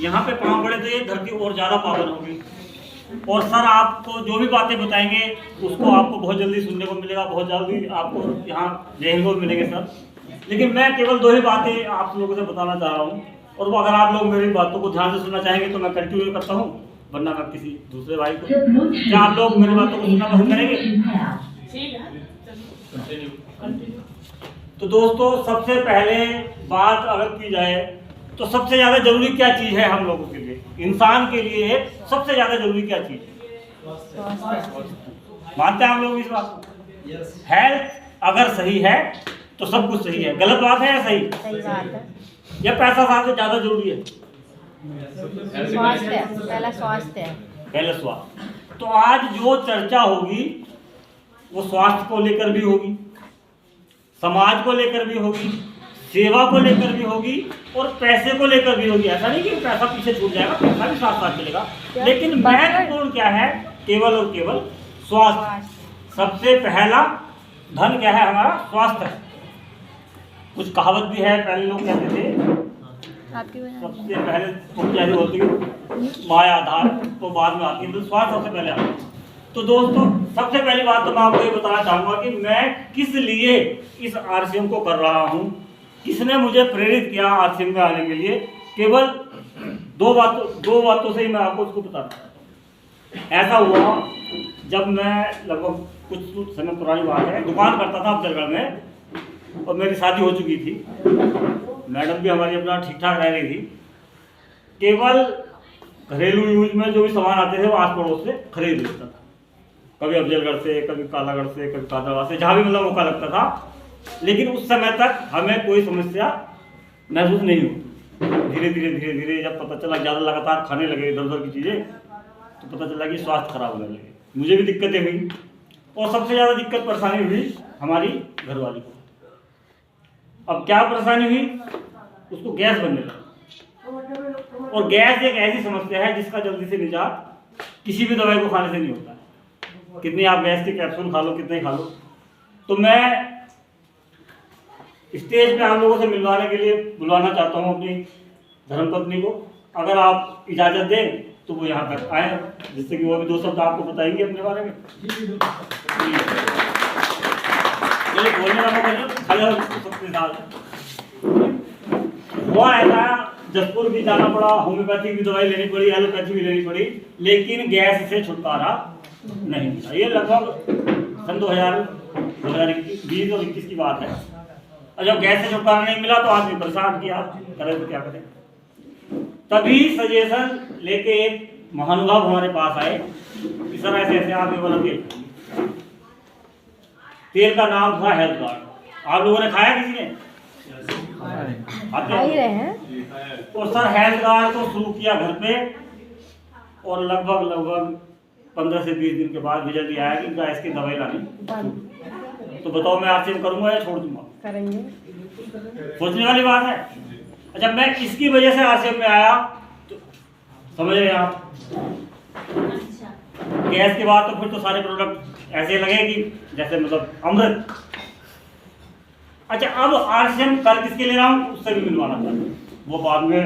यहाँ पे पाँव पड़े तो ये धरती और ज़्यादा पावन होगी। और सर आपको जो भी बातें बताएंगे उसको आपको बहुत जल्दी सुनने को मिलेगा, बहुत जल्दी आपको यहाँ देखने को मिलेंगे सर। लेकिन मैं केवल 2 ही बातें आप लोगों से बताना चाह रहा हूँ, और वो अगर आप लोग मेरी बातों को ध्यान से सुनना चाहेंगे तो मैं कंटिन्यू करता हूँ, वरना मैं किसी दूसरे भाई को। क्या आप लोग मेरी बातों को सुनना पसंद करेंगे? तो दोस्तों, सबसे पहले बात अगर की जाए तो सबसे ज़्यादा जरूरी क्या चीज़ है हम लोगों के लिए, इंसान के लिए सबसे ज़्यादा जरूरी क्या चीज़ है? मानते हैं हम लोग इस बात को? हेल्थ अगर सही है तो सब कुछ सही है। गलत बात है या सही? सही बात है। या पैसा सबसे ज़्यादा जरूरी है? स्वास्थ्य, पहला स्वास्थ्य है। पहले स्वास्थ्य। तो आज जो चर्चा होगी वो स्वास्थ्य को लेकर भी होगी, समाज को लेकर भी होगी, सेवा को लेकर भी होगी और पैसे को लेकर भी होगी। ऐसा नहीं कि पैसा पीछे छूट जाएगा, पैसा भी साथ साथ चलेगा, लेकिन महत्वपूर्ण क्या है? केवल और केवल स्वास्थ्य। सबसे पहला धन क्या है? हमारा स्वास्थ्य है। कुछ कहावत भी है, पहले लोग कहते थे सबसे पहले तो क्या होती है माया आधार, तो बाद में आती है, तो स्वास्थ्य सबसे पहले आता है। तो दोस्तों, सबसे पहली बात तो मैं आपको ये बताना चाहूँगा कि मैं किस लिए इस आरसीएम को कर रहा हूँ, किसने मुझे प्रेरित किया आरसीएम में आने के लिए। केवल दो बातों से ही मैं आपको उसको बताता। ऐसा हुआ जब मैं लगभग कुछ समय पुरानी बात है, दुकान करता था अफजलगढ़ में, और मेरी शादी हो चुकी थी, मैडम भी हमारी अपना ठीक ठाक रह रही थी। केवल घरेलू यूज में जो भी सामान आते थे वो आस पड़ोस से खरीद लेता था, कभी अफजलगढ़ से, कभी कालागढ़ से, कभी कादराबाद से, जहाँ भी मतलब मौका लगता था। लेकिन उस समय तक हमें कोई समस्या महसूस नहीं हुई। धीरे धीरे जब पता चला ज़्यादा लगातार खाने लगे इधर उधर की चीज़ें, तो पता चला कि स्वास्थ्य खराब होने लगे, मुझे भी दिक्कतें हुई, और सबसे ज़्यादा दिक्कत परेशानी हुई हमारी घरवाली को। अब क्या परेशानी हुई? उसको गैस बनने लगा, और गैस एक ऐसी समस्या है जिसका जल्दी से निजात किसी भी दवाई को खाने से नहीं होता है। कितनी आप गैस के कैप्सूल खा लो, कितने खा लो। तो मैं स्टेज पे आप लोगों से मिलवाने के लिए बुलवाना चाहता हूँ अपनी धर्मपत्नी को। अगर आप इजाज़त दें तो वो यहाँ तक आए, जिससे कि वो भी 2 शब्द आपको बताएंगे अपने बारे में। चलिए, बोलने वाला हुआ ऐसा, जसपुर भी जाना पड़ा, होम्योपैथिक भी दवाई लेनी पड़ी, एलोपैथी भी लेनी पड़ी, लेकिन गैस से छुटकारा नहीं मिला। ये लगभग सन 2020 और 21 की बात है। और जब गैस से छुटकारा नहीं मिला तो आदमी परेशान किया, करें तो क्या करें। तभी सजेशन लेके एक महानुभाव हमारे पास आए कि सर ऐसे आप ये वाला तेल का नाम था हेल्थ गार्ड। आप लोगों ने खाया? किसी ने खा ही रहे हैं। तो सर हेल्थ गार्ड को शुरू किया घर पे, और लगभग 15 से 20 दिन के बाद रिजल्ट ये आया कि गैस की दवाई लानी। तो बताओ, मैं आरसीएम करूंगा या छोड़ दूंगा? करेंगे। सोचने वाली बात है। अच्छा, मैं किसकी वजह से आरसीएम में आया तो समझ रहे हैं आप? गैस के बाद तो फिर तो सारे प्रोडक्ट ऐसे लगे कि जैसे मतलब अमृत। अच्छा, अब आरसीएम कल किसके ले रहा हूँ उससे भी मिलवाना था, वो बाद में